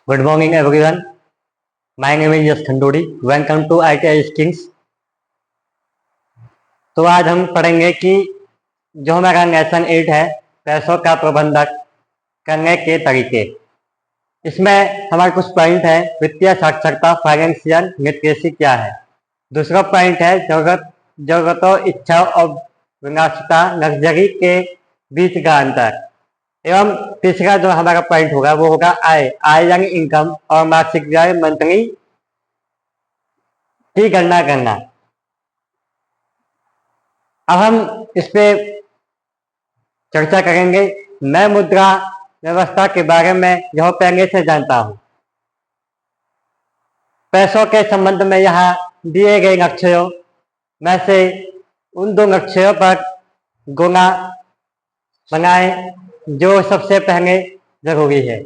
Good morning, everyone. My name is Yash Khandodi. Welcome to ITI Skills. तो आज हम पढ़ेंगे कि जो हमारा नेशन 8 है, पैसों का प्रबंधन करने के तरीके। इसमें हमारे कुछ पॉइंट है। वित्तीय साक्षरता, फाइनेंशियल लिटरेसी क्या है। दूसरा पॉइंट है जरूरतों, इच्छा और विनाशता, लग्जरी के बीच का अंतर। एवं तीसरा जो हमारा पॉइंट होगा वो होगा आय यानी इनकम और मासिक आय मंथली की गणना करना। अब हम इस पे चर्चा करेंगे। मैं मुद्रा व्यवस्था के बारे में यह पहले से जानता हूं। पैसों के संबंध में यहाँ दिए गए लक्ष्यों में से उन दो लक्ष्यों पर गुना बनाएं जो सबसे पहले जरूरी है।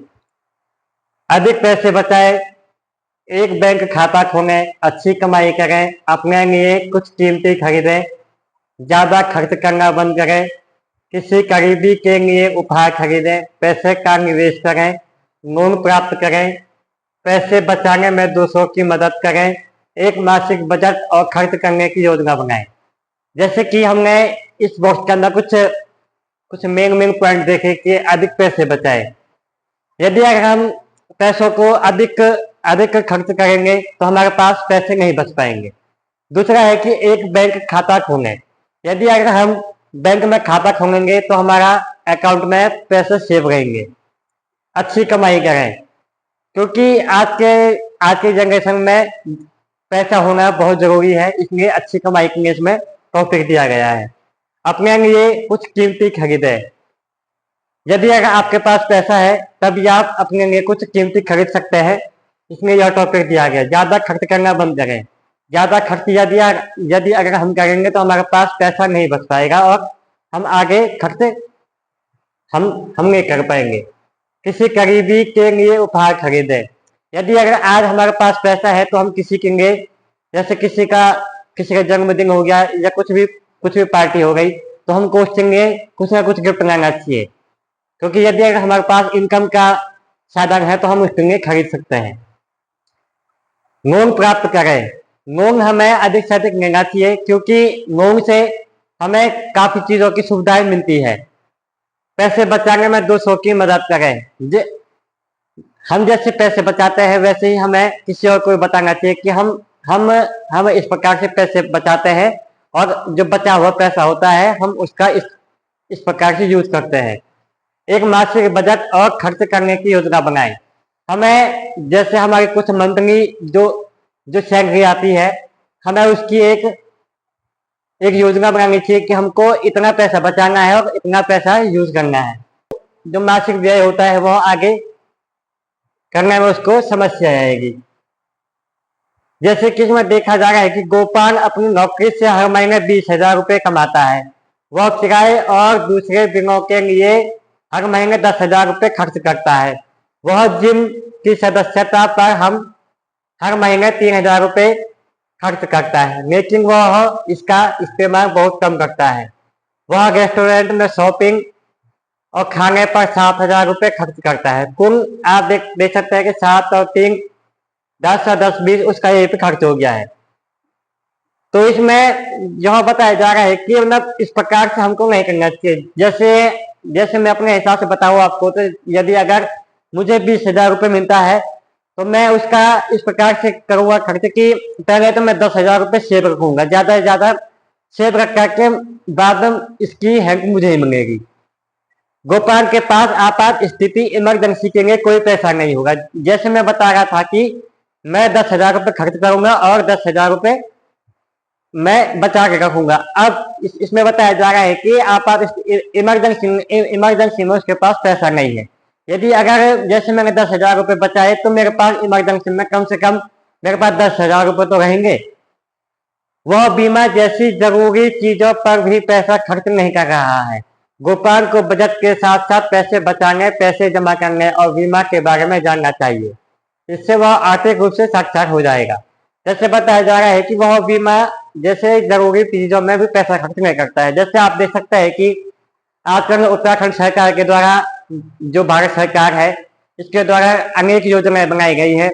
अधिक पैसे बचाए, एक बैंक खाता खोलें, अच्छी कमाई करें, अपने लिए कुछ कीमती खरीदें, ज्यादा खर्च करना बंद करें, किसी करीबी के लिए उपहार खरीदें, पैसे का निवेश करें, लोन प्राप्त करें, पैसे बचाने में दूसरों की मदद करें, एक मासिक बजट और खर्च करने की योजना बनाएं। जैसे कि हमने इस बॉक्स के अंदर कुछ मेन पॉइंट देखे कि अधिक पैसे बचाए। यदि अगर हम पैसों को अधिक खर्च करेंगे तो हमारे पास पैसे नहीं बच पाएंगे। दूसरा है कि एक बैंक खाता खोलें। यदि अगर हम बैंक में खाता खोलेंगे तो हमारा अकाउंट में पैसे सेव रहेंगे। अच्छी कमाई करें, क्योंकि आज के जनरेशन में पैसा होना बहुत जरूरी है, इसलिए अच्छी कमाई के लिए इसमें टॉपिक दिया गया है। अपने लिए कुछ कीमती खरीदें। यदि अगर आपके पास पैसा है तभी आप अपने लिए कुछ कीमती खरीद सकते हैं, इसमें यह टॉपिक दिया गया। ज्यादा खर्च करना बंद करें। ज्यादा खर्च यदि अगर हम करेंगे तो हमारे पास पैसा नहीं बच पाएगा और हम आगे खर्च हम नहीं कर पाएंगे। किसी करीबी के लिए उपहार खरीदें। यदि अगर आज हमारे पास पैसा है तो हम किसी के लिए, जैसे किसी का जन्मदिन हो गया या कुछ भी पार्टी हो गई, तो हमको उसके लिए कुछ ना कुछ गिफ्ट लाना चाहिए। क्योंकि यदि अगर हमारे पास इनकम का साधन है तो हम उसके लिए खरीद सकते हैं। लोन प्राप्त करें। लोन हमें अधिक से अधिक लेना चाहिए, क्योंकि लोन से हमें काफी चीजों की सुविधाएं मिलती है। पैसे बचाने में दूसरों की मदद करें। हम जैसे पैसे बचाते हैं वैसे ही हमें किसी और को बताना चाहिए कि हम इस प्रकार से पैसे बचाते हैं और जो बचा हुआ पैसा होता है हम उसका इस प्रकार से यूज करते हैं। एक मासिक बजट और खर्च करने की योजना बनाएं। हमें जैसे हमारी कुछ मंथली जो सैलरी आती है, हमें उसकी एक योजना बनानी चाहिए कि हमको इतना पैसा बचाना है और इतना पैसा यूज करना है। जो मासिक व्यय होता है वह आगे करने में उसको समस्या आएगी। जैसे कि इसमें देखा जा रहा है कि गोपाल अपनी नौकरी से हर महीने 20,000 रुपये कमाता है। वह किराए और दूसरे बिलों के लिए हर महीने 10,000 रुपये खर्च करता है। वह जिम की सदस्यता पर हम हर महीने 3,000 रुपये खर्च करता है, लेकिन वह इसका इस्तेमाल बहुत कम करता है। वह रेस्टोरेंट में शॉपिंग और खाने पर 7,000 रुपये खर्च करता है। कुल आप देख सकते हैं कि 7 और 3 10 और 10 20 उसका यही पे खर्च हो गया है। तो इसमें यह बताया जा रहा है कि मतलब इस प्रकार से हमको नहीं करना चाहिए। जैसे मैं अपने हिसाब से बताऊँ आपको, तो यदि अगर मुझे 20,000 रुपये मिलता है तो मैं उसका इस प्रकार से करूँगा खर्च कि पहले तो मैं 10,000 रुपये सेव रखूंगा। ज्यादा से ज्यादा सेव रख करके बाद में इसकी हेल्प मुझे ही मिलेगी। गोपाल के पास आपात स्थिति इमरजेंसी के लिए कोई पैसा नहीं होगा। जैसे मैं बता रहा था कि मैं 10,000 रुपये खर्च करूंगा और 10,000 रुपये मैं बचा के रखूंगा। अब इसमें बताया जा रहा है कि आपात इमरजेंसी में उसके पास पैसा नहीं है। यदि अगर जैसे मैंने 10,000 रुपये बचाए तो मेरे पास इमरजेंसी में कम से कम मेरे पास 10,000 रुपये तो रहेंगे। वह बीमा जैसी जरूरी चीजों पर भी पैसा खर्च नहीं कर रहा है। गोपाल को बजट के साथ साथ पैसे बचाने, पैसे जमा करने और बीमा के बारे में जानना चाहिए। इससे वह आर्थिक रूप से साक्षर हो जाएगा। जैसे बताया जा रहा है कि वह बीमा जैसे जरूरी चीजों में भी पैसा खर्च नहीं करता है। जैसे आप देख सकते हैं कि आजकल उत्तराखंड सरकार के द्वारा, जो भारत सरकार है, इसके द्वारा अनेक योजनाएं बनाई गई है।